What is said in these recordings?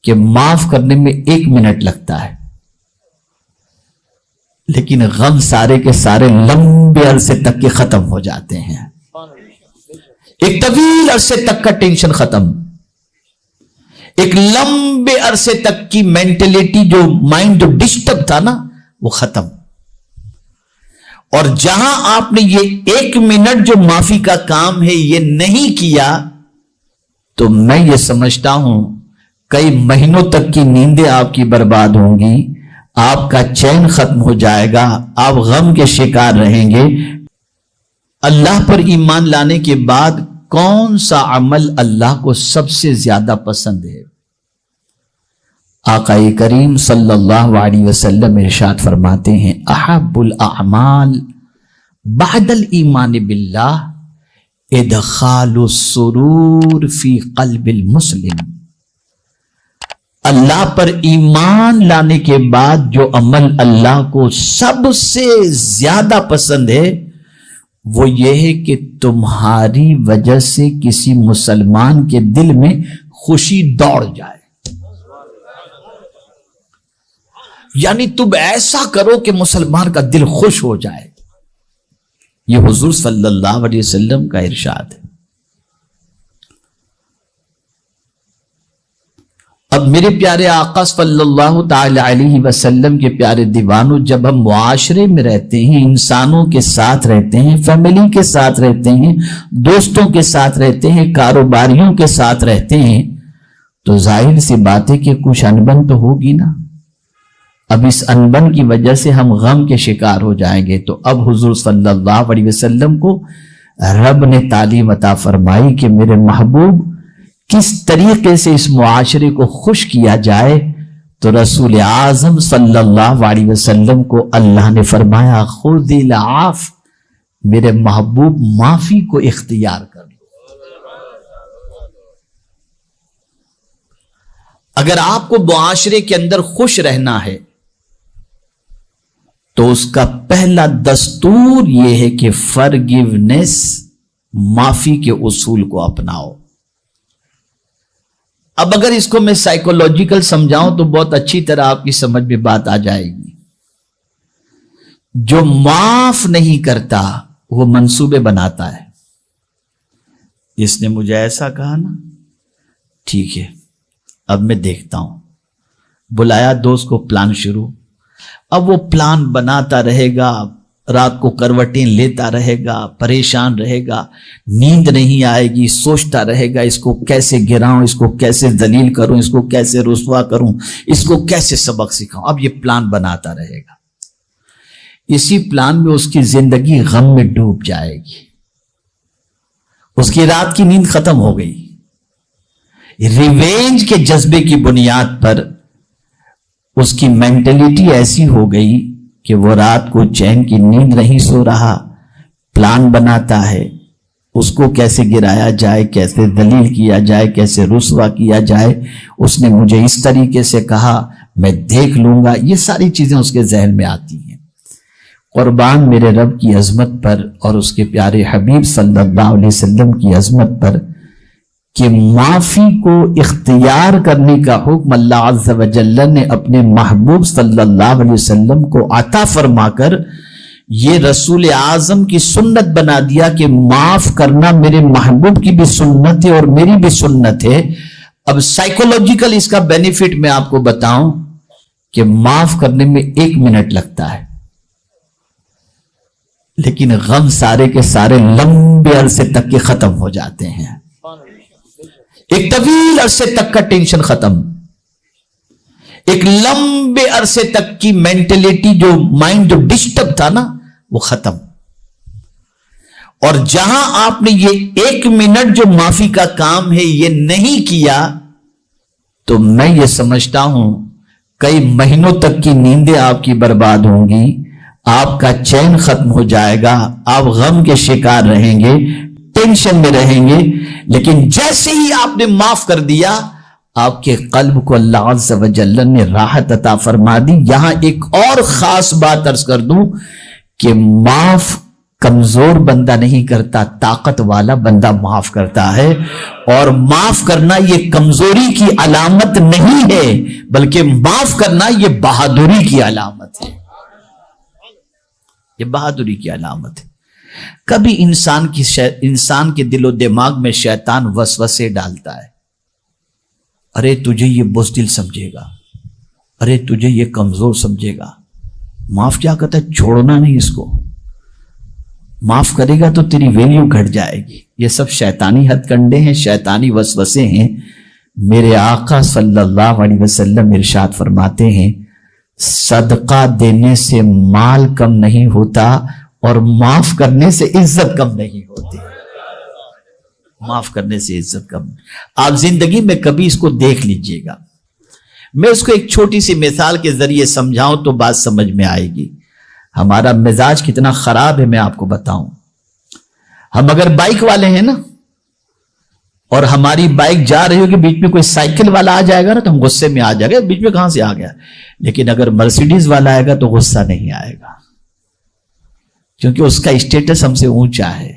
کہ معاف کرنے میں 1 منٹ لگتا ہے، لیکن غم سارے کے سارے لمبے عرصے تک کے ختم ہو جاتے ہیں. ایک طویل عرصے تک کا ٹینشن ختم، ایک لمبے عرصے تک کی مینٹلٹی جو مائنڈ جو ڈسٹرب تھا نا وہ ختم. اور جہاں آپ نے یہ 1 منٹ جو معافی کا کام ہے یہ نہیں کیا تو میں یہ سمجھتا ہوں کئی مہینوں تک کی نیندیں آپ کی برباد ہوں گی، آپ کا چین ختم ہو جائے گا، آپ غم کے شکار رہیں گے. اللہ پر ایمان لانے کے بعد کون سا عمل اللہ کو سب سے زیادہ پسند ہے؟ آقا کریم صلی اللہ علیہ وسلم ارشاد فرماتے ہیں احب الاعمال بعد الایمان باللہ ادخال السرور فی قلب المسلم. اللہ پر ایمان لانے کے بعد جو عمل اللہ کو سب سے زیادہ پسند ہے وہ یہ ہے کہ تمہاری وجہ سے کسی مسلمان کے دل میں خوشی دوڑ جائے. یعنی تم ایسا کرو کہ مسلمان کا دل خوش ہو جائے. یہ حضور صلی اللہ علیہ وسلم کا ارشاد ہے. اب میرے پیارے آقا صلی اللہ تعالی علیہ وسلم کے پیارے دیوانوں، جب ہم معاشرے میں رہتے ہیں، انسانوں کے ساتھ رہتے ہیں، فیملی کے ساتھ رہتے ہیں، دوستوں کے ساتھ رہتے ہیں، کاروباریوں کے ساتھ رہتے ہیں، تو ظاہر سی بات ہے کہ کچھ انبن تو ہوگی نا. اب اس انبن کی وجہ سے ہم غم کے شکار ہو جائیں گے. تو اب حضور صلی اللہ علیہ وسلم کو رب نے تعلیم عطا فرمائی کہ میرے محبوب کس طریقے سے اس معاشرے کو خوش کیا جائے. تو رسول اعظم صلی اللہ علیہ وسلم کو اللہ نے فرمایا خذ العفو، میرے محبوب معافی کو اختیار کر لو. اگر آپ کو معاشرے کے اندر خوش رہنا ہے تو اس کا پہلا دستور یہ ہے کہ فرگیونیس، معافی کے اصول کو اپناؤ. اب اگر اس کو میں سائیکولوجیکل سمجھاؤں تو بہت اچھی طرح آپ کی سمجھ میں بات آ جائے گی. جو معاف نہیں کرتا وہ منصوبے بناتا ہے. اس نے مجھے ایسا کہا نا، ٹھیک ہے اب میں دیکھتا ہوں. بلایا دوست کو، پلان شروع. اب وہ پلان بناتا رہے گا، رات کو کروٹیں لیتا رہے گا، پریشان رہے گا، نیند نہیں آئے گی، سوچتا رہے گا اس کو کیسے گراؤں، اس کو کیسے ذلیل کروں، اس کو کیسے رسوا کروں، اس کو کیسے سبق سکھاؤں. اب یہ پلان بناتا رہے گا. اسی پلان میں اس کی زندگی غم میں ڈوب جائے گی. اس کی رات کی نیند ختم ہو گئی. ریونج کے جذبے کی بنیاد پر اس کی مینٹلٹی ایسی ہو گئی کہ وہ رات کو چین کی نیند نہیں سو رہا. پلان بناتا ہے اس کو کیسے گرایا جائے، کیسے ذلیل کیا جائے، کیسے رسوا کیا جائے. اس نے مجھے اس طریقے سے کہا، میں دیکھ لوں گا. یہ ساری چیزیں اس کے ذہن میں آتی ہیں. قربان میرے رب کی عظمت پر اور اس کے پیارے حبیب صلی اللہ علیہ وسلم کی عظمت پر کہ معافی کو اختیار کرنے کا حکم اللہ عز و جل نے اپنے محبوب صلی اللہ علیہ وسلم کو عطا فرما کر یہ رسول اعظم کی سنت بنا دیا کہ معاف کرنا میرے محبوب کی بھی سنت ہے اور میری بھی سنت ہے. اب سائیکولوجیکل اس کا بینیفٹ میں آپ کو بتاؤں کہ معاف کرنے میں 1 منٹ لگتا ہے، لیکن غم سارے کے سارے لمبے عرصے تک کے ختم ہو جاتے ہیں. ایک طویل عرصے تک کا ٹینشن ختم، ایک لمبے عرصے تک کی مینٹلٹی جو مائنڈ جو ڈسٹرب تھا نا وہ ختم. اور جہاں آپ نے یہ 1 منٹ جو معافی کا کام ہے یہ نہیں کیا تو میں یہ سمجھتا ہوں کئی مہینوں تک کی نیندیں آپ کی برباد ہوں گی، آپ کا چین ختم ہو جائے گا، آپ غم کے شکار رہیں گے، ٹینشن میں رہیں گے. لیکن جیسے ہی آپ نے معاف کر دیا آپ کے قلب کو اللہ عز و جل نے راحت عطا فرما دی. یہاں ایک اور خاص بات عرض کر دوں کہ معاف کمزور بندہ نہیں کرتا، طاقت والا بندہ معاف کرتا ہے. اور معاف کرنا یہ کمزوری کی علامت نہیں ہے، بلکہ معاف کرنا یہ بہادری کی علامت ہے. یہ بہادری کی علامت ہے. کبھی انسان کے دل و دماغ میں شیطان وسوسے ڈالتا ہے، ارے تجھے یہ بزدل سمجھے گا، ارے تجھے یہ کمزور سمجھے گا. معاف کیا کہتا ہے؟ چھوڑنا نہیں اس کو. معاف کرے گا تو تیری ویلیو گھٹ جائے گی. یہ سب شیطانی ہتھ کنڈے ہیں، شیطانی وسوسے ہیں. میرے آقا صلی اللہ علیہ وسلم ارشاد فرماتے ہیں، صدقہ دینے سے مال کم نہیں ہوتا اور معاف کرنے سے عزت کم نہیں ہوتی. معاف کرنے سے عزت کم. آپ زندگی میں کبھی اس کو دیکھ لیجئے گا. میں اس کو ایک چھوٹی سی مثال کے ذریعے سمجھاؤں تو بات سمجھ میں آئے گی. ہمارا مزاج کتنا خراب ہے میں آپ کو بتاؤں. ہم اگر بائک والے ہیں نا اور ہماری بائک جا رہی ہوگی، بیچ میں کوئی سائیکل والا آ جائے گا نا تو ہم غصے میں آ جائے گا، بیچ میں کہاں سے آ گیا. لیکن اگر مرسیڈیز والا آئے گا تو غصہ نہیں آئے گا، کیونکہ اس کا اسٹیٹس ہم سے اونچا ہے.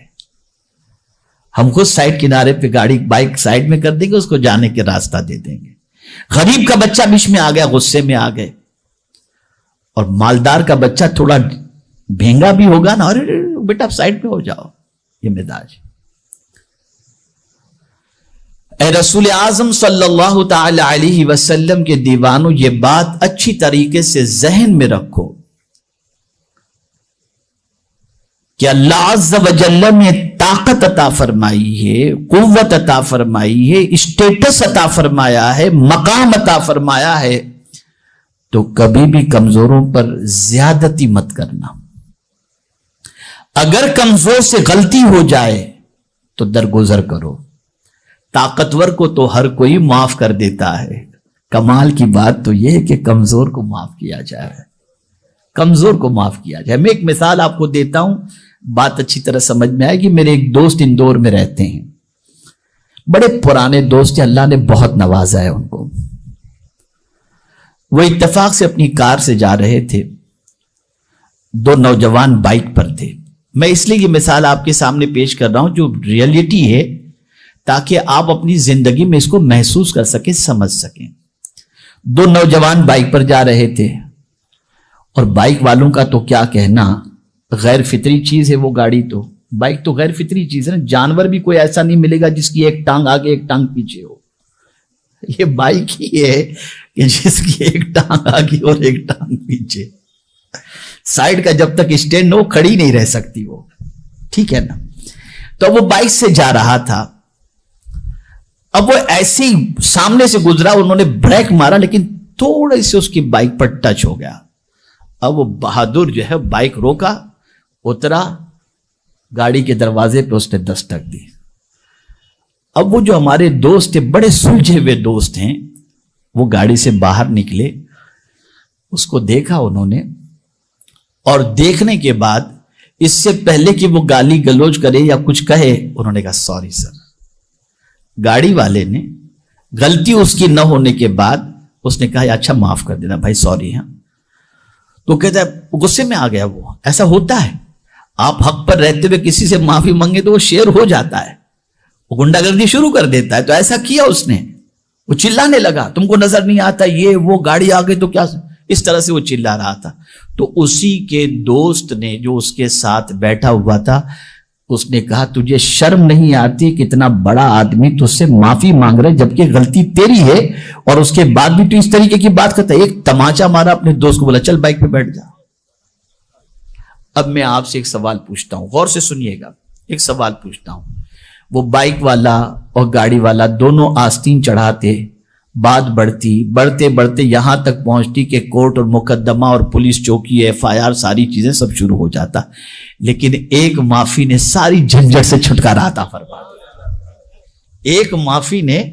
ہم خود سائڈ کنارے پہ گاڑی بائک سائڈ میں کر دیں گے، اس کو جانے کے راستہ دے دیں گے. غریب کا بچہ بیچ میں آ گیا، غصے میں آ گئے. اور مالدار کا بچہ تھوڑا بھینگا بھی ہوگا نا، ارے بیٹا سائڈ پہ ہو جاؤ. یہ مزاج. اے رسول اعظم صلی اللہ تعالی علیہ وسلم کے دیوانوں، یہ بات اچھی طریقے سے ذہن میں رکھو کہ اللہ عز و جل نے طاقت عطا فرمائی ہے، قوت عطا فرمائی ہے، اسٹیٹس عطا فرمایا ہے، مقام عطا فرمایا ہے، تو کبھی بھی کمزوروں پر زیادتی مت کرنا. اگر کمزور سے غلطی ہو جائے تو درگزر کرو. طاقتور کو تو ہر کوئی معاف کر دیتا ہے. کمال کی بات تو یہ ہے کہ کمزور کو معاف کیا جائے. کمزور کو معاف کیا جائے. میں ایک مثال آپ کو دیتا ہوں، بات اچھی طرح سمجھ میں آئے گی. میرے ایک دوست اندور میں رہتے ہیں، بڑے پرانے دوست ہیں، اللہ نے بہت نوازا ہے ان کو. وہ اتفاق سے اپنی کار سے جا رہے تھے، دو نوجوان بائک پر تھے. میں اس لیے یہ مثال آپ کے سامنے پیش کر رہا ہوں جو ریئلٹی ہے، تاکہ آپ اپنی زندگی میں اس کو محسوس کر سکیں، سمجھ سکیں. دو نوجوان بائک پر جا رہے تھے، اور بائک والوں کا تو کیا کہنا، غیر فطری چیز ہے وہ گاڑی. تو بائک تو غیر فطری چیز ہے نا. جانور بھی کوئی ایسا نہیں ملے گا جس کی ایک ٹانگ آگے ایک ٹانگ پیچھے ہو. یہ بائک ہی ہے کہ جس کی ایک ٹانگ آگے اور ایک ٹانگ پیچھے. سائیڈ کا جب تک اسٹینڈ ہو کھڑی نہیں رہ سکتی وہ. ٹھیک ہے نا. تو وہ بائک سے جا رہا تھا. اب وہ ایسے ہی سامنے سے گزرا، انہوں نے بریک مارا لیکن تھوڑے سے اس کی بائک پر ٹچ ہو گیا. اب وہ بہادر جو ہے بائک روکا، اترا، گاڑی کے دروازے پہ اس نے دستک دی. اب وہ جو ہمارے دوست تھے، بڑے سلجھے ہوئے دوست ہیں، وہ گاڑی سے باہر نکلے، اس کو دیکھا انہوں نے، اور دیکھنے کے بعد اس سے پہلے کہ وہ گالی گلوچ کرے یا کچھ کہے، انہوں نے کہا سوری سر. گاڑی والے نے غلطی اس کی نہ ہونے کے بعد اس نے کہا اچھا معاف کر دینا بھائی، سوری. ہاں تو کہتا ہے غصے میں آ گیا. وہ ایسا ہوتا ہے، آپ حق پر رہتے ہوئے کسی سے معافی مانگے تو وہ شیر ہو جاتا ہے، وہ گنڈا گردی شروع کر دیتا ہے. تو ایسا کیا اس نے، وہ چلانے لگا، تم کو نظر نہیں آتا یہ وہ، گاڑی آ گئی تو کیا، اس طرح سے وہ چلا رہا تھا. تو اسی کے دوست نے جو اس کے ساتھ بیٹھا ہوا تھا، اس نے کہا تجھے شرم نہیں آتی کہ اتنا بڑا آدمی تجھ سے معافی مانگ رہے جبکہ غلطی تیری ہے، اور اس کے بعد بھی تو اس طریقے کی بات کرتا ہے. ایک تماچا مارا اپنے دوست کو، بولا چل بائک پہ بیٹھ جا. اب میں آپ سے ایک سوال پوچھتا ہوں، غور سے سنیے گا. ایک سوال پوچھتا ہوں. وہ بائک والا اور گاڑی والا دونوں آستین چڑھاتے، بات بڑھتے بڑھتے یہاں تک پہنچتی کہ کورٹ اور مقدمہ اور پولیس چوکی، FIR، ساری چیزیں سب شروع ہو جاتا. لیکن ایک معافی نے ساری جھنجھٹ سے چھٹکارا عطا فرما دیا. ایک معافی نے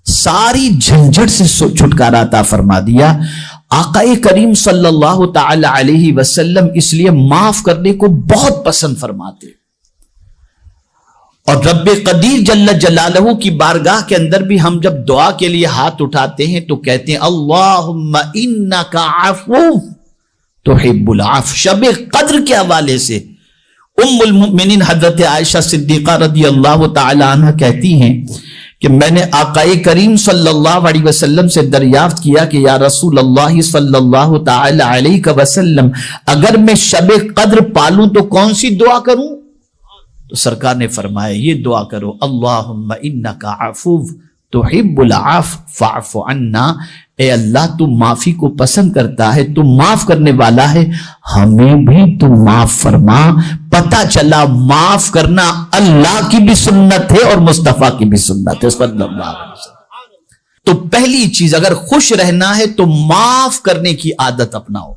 ساری جھنجھٹ سے چھٹکارا عطا فرما دیا. آقا کریم صلی اللہ تعالی علیہ وسلم اس لیے معاف کرنے کو بہت پسند فرماتے. اور رب قدیر جل جلالہ کی بارگاہ کے اندر بھی ہم جب دعا کے لیے ہاتھ اٹھاتے ہیں تو کہتے ہیں اللہم انکا عفو تحب العفو. شب قدر کے حوالے سے ام المؤمنین حضرت عائشہ صدیقہ رضی اللہ تعالی عنہ کہتی ہیں کہ میں نے آقا کریم صلی اللہ علیہ وسلم سے دریافت کیا کہ یا رسول اللہ صلی اللہ تعالی علیہ وسلم، اگر میں شب قدر پالوں تو کون سی دعا کروں؟ تو سرکار نے فرمایا یہ دعا کرو، اللہم انک عفو تحب العفو فاعف عنا، اے اللہ تو معافی کو پسند کرتا ہے، تو معاف کرنے والا ہے، ہمیں بھی تو معاف فرما۔ پتہ چلا معاف کرنا اللہ کی بھی سنت ہے اور مصطفیٰ کی بھی سنت ہے صلی اللہ علیہ وسلم۔ تو پہلی چیز، اگر خوش رہنا ہے تو معاف کرنے کی عادت اپناؤ،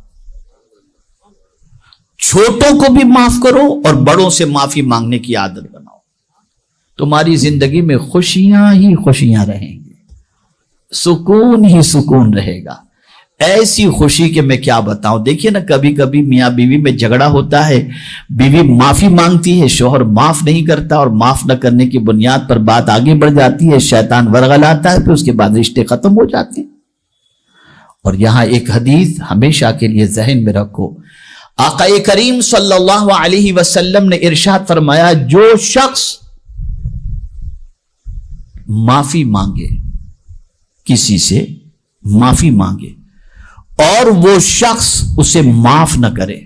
چھوٹوں کو بھی معاف کرو اور بڑوں سے معافی مانگنے کی عادت بناؤ، تمہاری زندگی میں خوشیاں ہی خوشیاں رہیں گی، سکون ہی سکون رہے گا، ایسی خوشی کہ میں کیا بتاؤں۔ دیکھیے نا، کبھی کبھی میاں بیوی میں جھگڑا ہوتا ہے، بیوی معافی مانگتی ہے، شوہر معاف نہیں کرتا، اور معاف نہ کرنے کی بنیاد پر بات آگے بڑھ جاتی ہے، شیطان ورغلاتا ہے، پھر اس کے بعد رشتے ختم ہو جاتے ہیں۔ اور یہاں ایک حدیث ہمیشہ کے لیے ذہن میں رکھو، آقا کریم صلی اللہ علیہ وسلم نے ارشاد فرمایا، جو شخص معافی مانگے، کسی سے معافی مانگے اور وہ شخص اسے معاف نہ کرے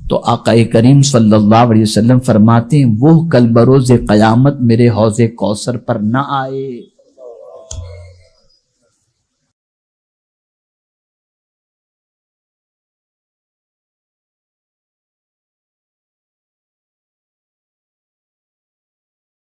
تو آقا کریم صلی اللہ علیہ وسلم فرماتے ہیں وہ کل بروز قیامت میرے حوض کوثر پر نہ آئے۔